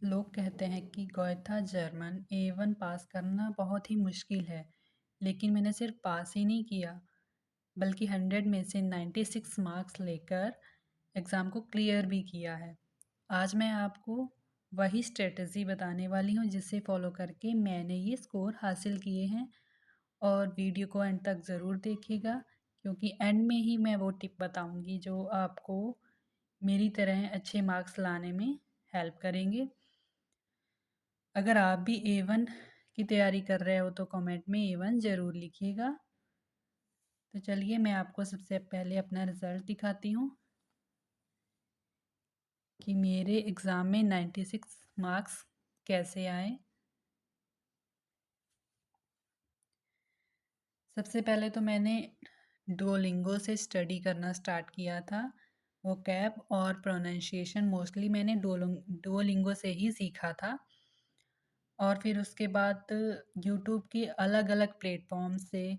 लोग कहते हैं कि गोएथा जर्मन A1 पास करना बहुत ही मुश्किल है, लेकिन मैंने सिर्फ पास ही नहीं किया, बल्कि 100 में से 96 मार्क्स लेकर एग्ज़ाम को क्लियर भी किया है। आज मैं आपको वही स्ट्रेटजी बताने वाली हूँ जिसे फॉलो करके मैंने ये स्कोर हासिल किए हैं। और वीडियो को एंड तक ज़रूर देखिएगा, क्योंकि एंड में ही मैं वो टिप बताऊँगी जो आपको मेरी तरह अच्छे मार्क्स लाने में हेल्प करेंगे। अगर आप भी A1 की तैयारी कर रहे हो तो कमेंट में A1 ज़रूर लिखिएगा। तो चलिए मैं आपको सबसे पहले अपना रिज़ल्ट दिखाती हूँ कि मेरे एग्ज़ाम में 96 मार्क्स कैसे आए। सबसे पहले तो मैंने डुओलिंगो से स्टडी करना स्टार्ट किया था। वोकैब और प्रोनाउंसिएशन मोस्टली मैंने डुओलिंगो से ही सीखा था। और फिर उसके बाद यूट्यूब के अलग अलग प्लेटफॉर्म से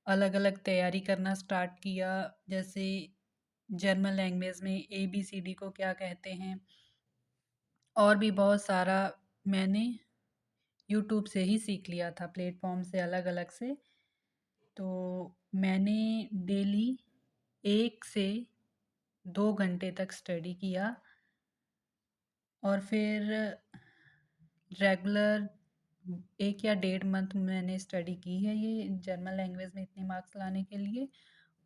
अलग अलग तैयारी करना स्टार्ट किया। जैसे जर्मन लैंग्वेज में ABCD को क्या कहते हैं, और भी बहुत सारा मैंने यूट्यूब से ही सीख लिया था, प्लेटफॉर्म से अलग अलग से। तो मैंने डेली 1 से 2 घंटे तक स्टडी किया और फिर रेगुलर 1 या 1.5 मंथ मैंने स्टडी की है ये जर्मन लैंग्वेज में इतने मार्क्स लाने के लिए।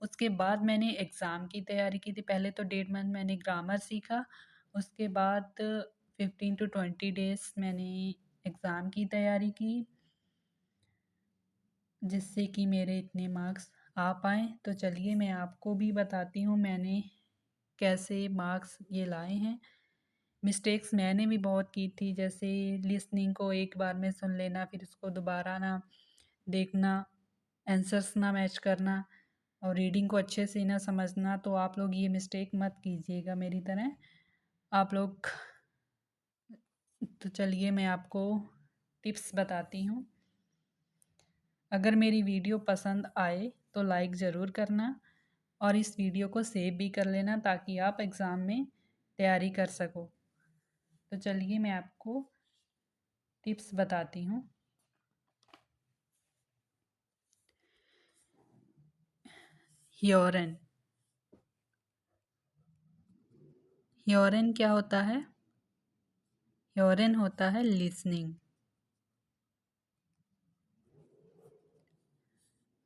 उसके बाद मैंने एग्ज़ाम की तैयारी की थी। पहले तो 1.5 मंथ मैंने ग्रामर सीखा, उसके बाद 15 to 20 डेज़ मैंने एग्ज़ाम की तैयारी की, जिससे कि मेरे इतने मार्क्स आ पाएँ। तो चलिए मैं आपको भी बताती हूँ मैंने कैसे मार्क्स ये लाए हैं। मिस्टेक्स मैंने भी बहुत की थी, जैसे लिसनिंग को एक बार में सुन लेना, फिर उसको दोबारा ना देखना, आंसर्स ना मैच करना और रीडिंग को अच्छे से ना समझना। तो आप लोग ये मिस्टेक मत कीजिएगा मेरी तरह आप लोग। तो चलिए मैं आपको टिप्स बताती हूँ। अगर मेरी वीडियो पसंद आए तो लाइक ज़रूर करना और इस वीडियो को सेव भी कर लेना ताकि आप एग्ज़ाम में तैयारी कर सको। तो चलिए मैं आपको टिप्स बताती हूँ। ह्योरन ह्योरन क्या होता है? ह्योरन होता है लिसनिंग।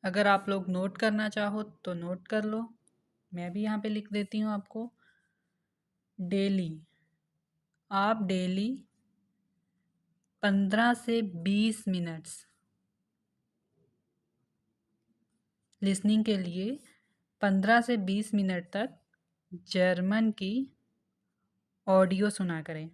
अगर आप लोग नोट करना चाहो तो नोट कर लो, मैं भी यहाँ पे लिख देती हूँ आपको। डेली आप डेली 15 से 20 मिनट्स लिसनिंग के लिए 15 से 20 मिनट तक जर्मन की ऑडियो सुना करें।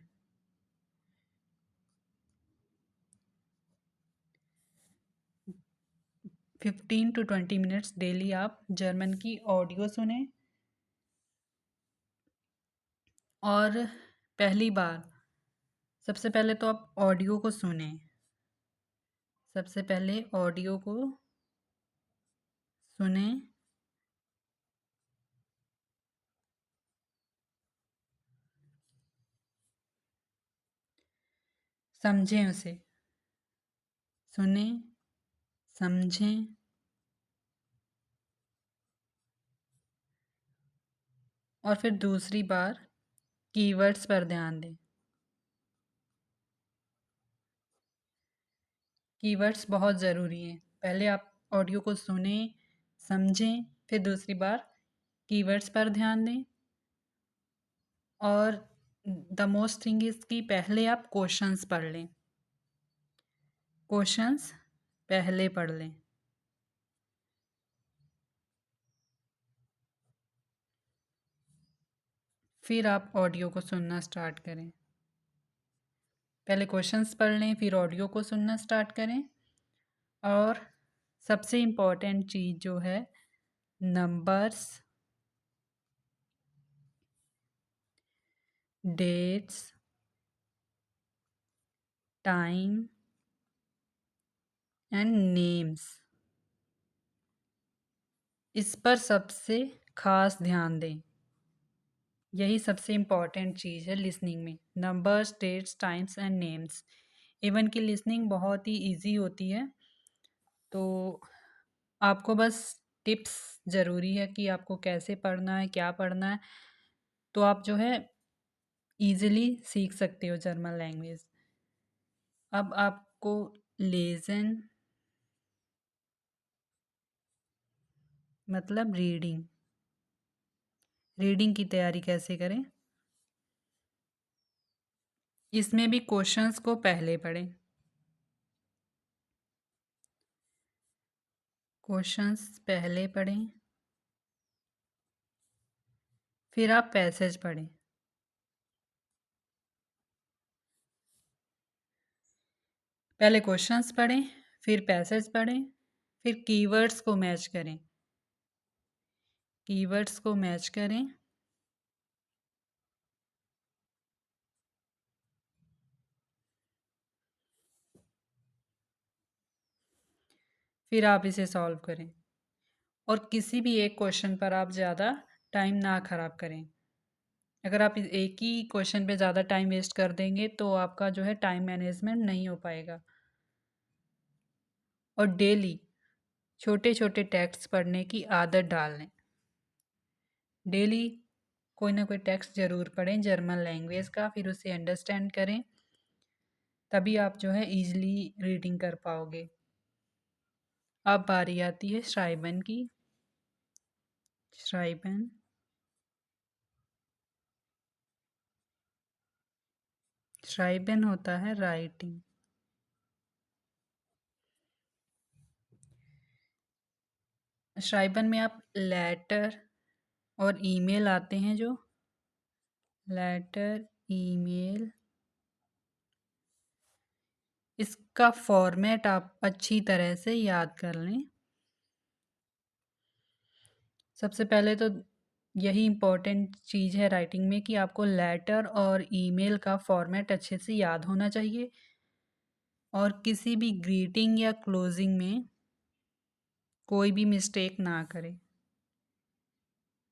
15 to 20 मिनट्स डेली आप जर्मन की ऑडियो सुने। और पहली बार सबसे पहले तो आप ऑडियो को सुने, सबसे पहले ऑडियो को सुने, समझें उसे, सुने, समझें और फिर दूसरी बार कीवर्ड्स पर ध्यान दें। कीवर्ड्स बहुत ज़रूरी हैं। पहले आप ऑडियो को सुने, समझें, फिर दूसरी बार कीवर्ड्स पर ध्यान दें। और द मोस्ट थिंग इज़ कि पहले आप क्वेश्चंस पढ़ लें, क्वेश्चंस पहले पढ़ लें। फिर आप ऑडियो को सुनना स्टार्ट करें। पहले क्वेश्चंस पढ़ लें, फिर ऑडियो को सुनना स्टार्ट करें। और सबसे इम्पॉर्टेंट चीज़ जो है, numbers, dates, time and names, इस पर सबसे खास ध्यान दें। यही सबसे इम्पॉर्टेंट चीज़ है लिसनिंग में। Numbers, dates, times and names. Even की लिसनिंग बहुत ही इजी होती है। तो आपको बस टिप्स ज़रूरी है कि आपको कैसे पढ़ना है, क्या पढ़ना है, तो आप जो है ईज़िली सीख सकते हो जर्मन लैंग्वेज। अब आपको लेज़न मतलब रीडिंग की तैयारी कैसे करें। इसमें भी क्वेश्चंस को पहले पढ़ें। क्वेश्चंस पहले पढ़ें, फिर आप पैसेज पढ़ें। पहले क्वेश्चंस पढ़ें, फिर पैसेज पढ़ें, फिर कीवर्ड्स को मैच करें। कीवर्ड्स को मैच करें, फिर आप इसे सॉल्व करें। और किसी भी एक क्वेश्चन पर आप ज़्यादा टाइम ना ख़राब करें। अगर आप एक ही क्वेश्चन पे ज़्यादा टाइम वेस्ट कर देंगे तो आपका जो है टाइम मैनेजमेंट नहीं हो पाएगा। और डेली छोटे छोटे टेक्स्ट पढ़ने की आदत डाल लें। डेली कोई ना कोई टेक्स्ट ज़रूर पढ़ें जर्मन लैंग्वेज का, फिर उसे अंडरस्टैंड करें, तभी आप जो है ईज़िली रीडिंग कर पाओगे। अब बारी आती है श्राइबन की। श्राइबन श्राइबन होता है राइटिंग। श्राइबन में आप लेटर और ईमेल आते हैं, जो लेटर, ईमेल, इसका फॉर्मेट आप अच्छी तरह से याद कर लें। सबसे पहले तो यही इम्पोर्टेंट चीज़ है राइटिंग में कि आपको लेटर और ईमेल का फॉर्मेट अच्छे से याद होना चाहिए। और किसी भी ग्रीटिंग या क्लोजिंग में कोई भी मिस्टेक ना करें।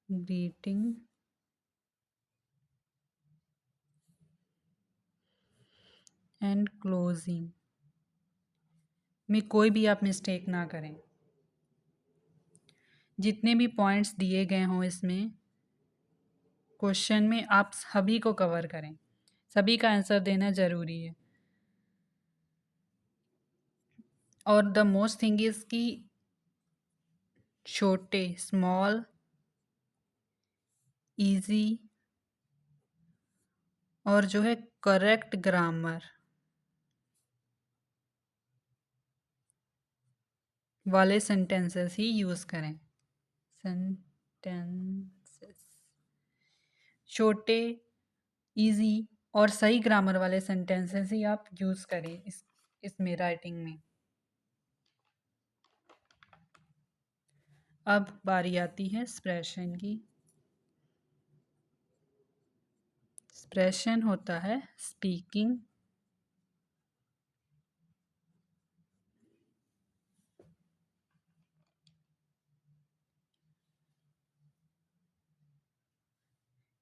ग्रीटिंग एंड क्लोजिंग में कोई भी आप मिस्टेक ना करें। जितने भी पॉइंट्स दिए गए हों इसमें क्वेश्चन में, आप सभी को कवर करें। सभी का आंसर देना ज़रूरी है। और द मोस्ट थिंग इज़ कि छोटे, स्मॉल, इजी और जो है करेक्ट ग्रामर वाले सेंटेंसेस ही यूज़ करें। सेंटेंसेस छोटे, इजी और सही ग्रामर वाले सेंटेंसेस ही आप यूज़ करें इसमें राइटिंग में। अब बारी आती है एक्सप्रेशन की। एक्सप्रेशन होता है स्पीकिंग।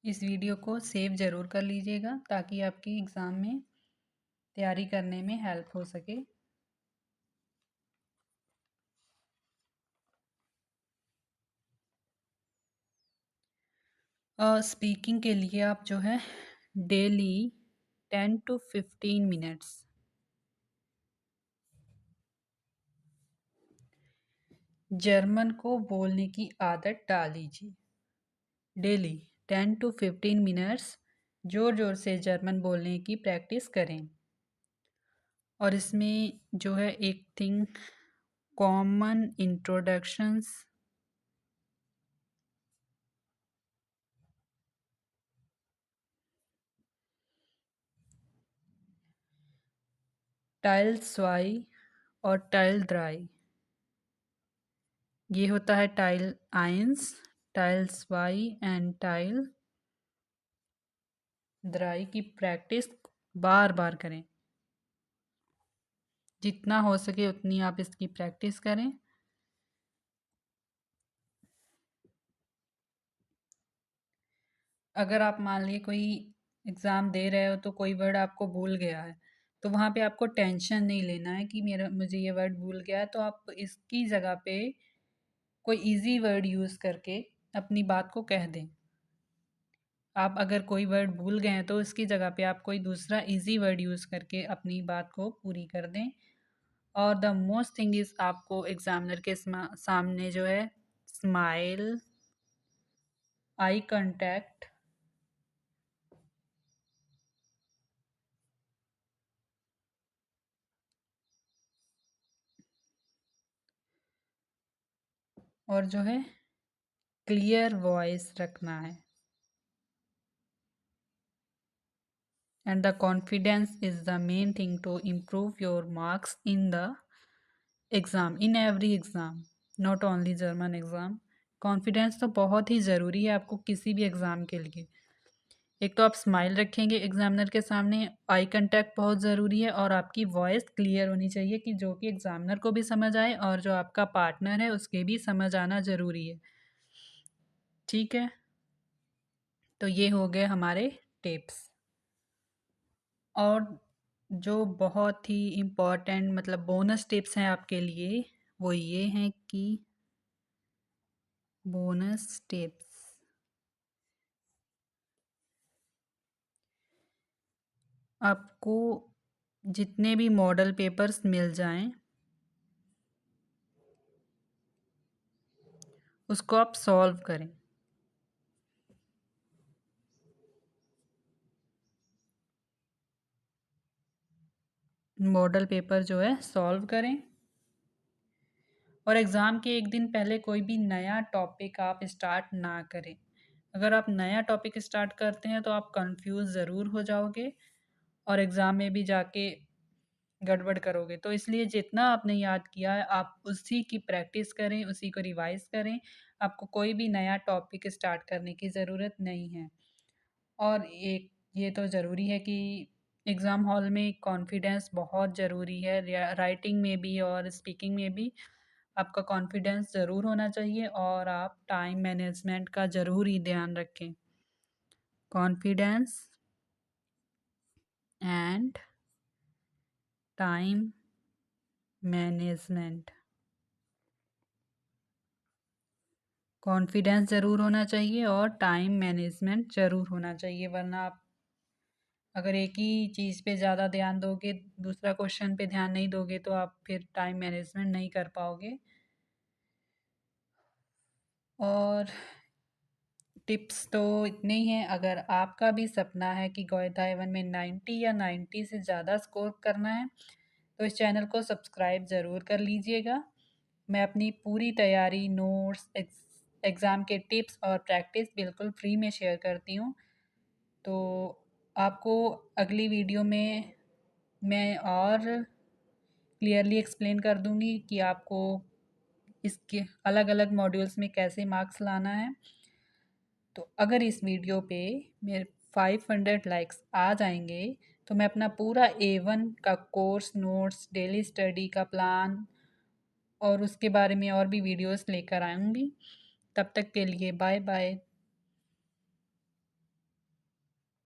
इस वीडियो को सेव ज़रूर कर लीजिएगा ताकि आपकी एग्ज़ाम में तैयारी करने में हेल्प हो सके। स्पीकिंग के लिए आप जो है डेली 10 to 15 मिनट्स जर्मन को बोलने की आदत डाल लीजिए। डेली 10 to 15 मिनट्स ज़ोर ज़ोर से जर्मन बोलने की प्रैक्टिस करें। और इसमें जो है एक thing, common introductions, tile sway और टाइल ड्राई। ये होता है टाइल आइंस, tile sway and tile dry की प्रैक्टिस बार बार करें। जितना हो सके उतनी आप इसकी प्रैक्टिस करें। अगर आप मान लिए कोई एग्ज़ाम दे रहे हो तो कोई वर्ड आपको भूल गया है, तो वहाँ पे आपको टेंशन नहीं लेना है कि मेरा मुझे ये वर्ड भूल गया है, तो आप इसकी जगह पे कोई ईज़ी वर्ड यूज़ करके अपनी बात को कह दें। आप अगर कोई वर्ड भूल गए हैं तो इसकी जगह पे आप कोई दूसरा ईज़ी वर्ड यूज़ करके अपनी बात को पूरी कर दें। और द मोस्ट थिंग इज़ आपको एग्ज़ामिनर के सामने जो है स्माइल, आई कांटेक्ट और जो है क्लियर वॉइस रखना है। And the confidence is the main thing to improve your marks in the exam, in every exam, not only German exam. Confidence तो बहुत ही ज़रूरी है आपको किसी भी एग्ज़ाम के लिए। एक तो आप स्माइल रखेंगे एग्जामिनर के सामने, आई कांटेक्ट बहुत ज़रूरी है, और आपकी वॉइस क्लियर होनी चाहिए कि जो कि एग्जामिनर को भी समझ आए और जो आपका पार्टनर है उसके भी समझ आना ज़रूरी है। ठीक है, तो ये हो गए हमारे टिप्स। और जो बहुत ही इम्पोर्टेंट मतलब बोनस टिप्स हैं आपके लिए, वो ये हैं कि बोनस टिप्स आपको जितने भी मॉडल पेपर्स मिल जाएं उसको आप सॉल्व करें। मॉडल पेपर जो है सॉल्व करें, और एग्ज़ाम के एक दिन पहले कोई भी नया टॉपिक आप स्टार्ट ना करें। अगर आप नया टॉपिक स्टार्ट करते हैं तो आप कंफ्यूज ज़रूर हो जाओगे और एग्ज़ाम में भी जाके गड़बड़ करोगे। तो इसलिए जितना आपने याद किया है आप उसी की प्रैक्टिस करें, उसी को रिवाइज़ करें। आपको कोई भी नया टॉपिक स्टार्ट करने की ज़रूरत नहीं है। और एक ये तो ज़रूरी है कि एग्ज़ाम हॉल में कॉन्फिडेंस बहुत ज़रूरी है, राइटिंग में भी और स्पीकिंग में भी आपका कॉन्फिडेंस ज़रूर होना चाहिए, और आप टाइम मैनेजमेंट का ज़रूर ही ध्यान रखें। Confidence and time management. Confidence ज़रूर होना चाहिए और टाइम मैनेजमेंट ज़रूर होना चाहिए, वरना आप अगर एक ही चीज़ पे ज़्यादा ध्यान दोगे, दूसरा क्वेश्चन पे ध्यान नहीं दोगे, तो आप फिर टाइम मैनेजमेंट नहीं कर पाओगे। और टिप्स तो इतने ही हैं। अगर आपका भी सपना है कि गोएटा एवन में 90 या 90 से ज़्यादा स्कोर करना है तो इस चैनल को सब्सक्राइब ज़रूर कर लीजिएगा। मैं अपनी पूरी तैयारी, नोट्स, एग्ज़ाम के टिप्स और प्रैक्टिस बिल्कुल फ्री में शेयर करती हूँ। तो आपको अगली वीडियो में मैं और क्लियरली एक्सप्लेन कर दूँगी कि आपको इसके अलग अलग मॉड्यूल्स में कैसे मार्क्स लाना है। तो अगर इस वीडियो पे मेरे 500 लाइक्स आ जाएंगे तो मैं अपना पूरा A1 का कोर्स, नोट्स, डेली स्टडी का प्लान और उसके बारे में और भी वीडियोस लेकर आऊँगी। तब तक के लिए बाय बाय।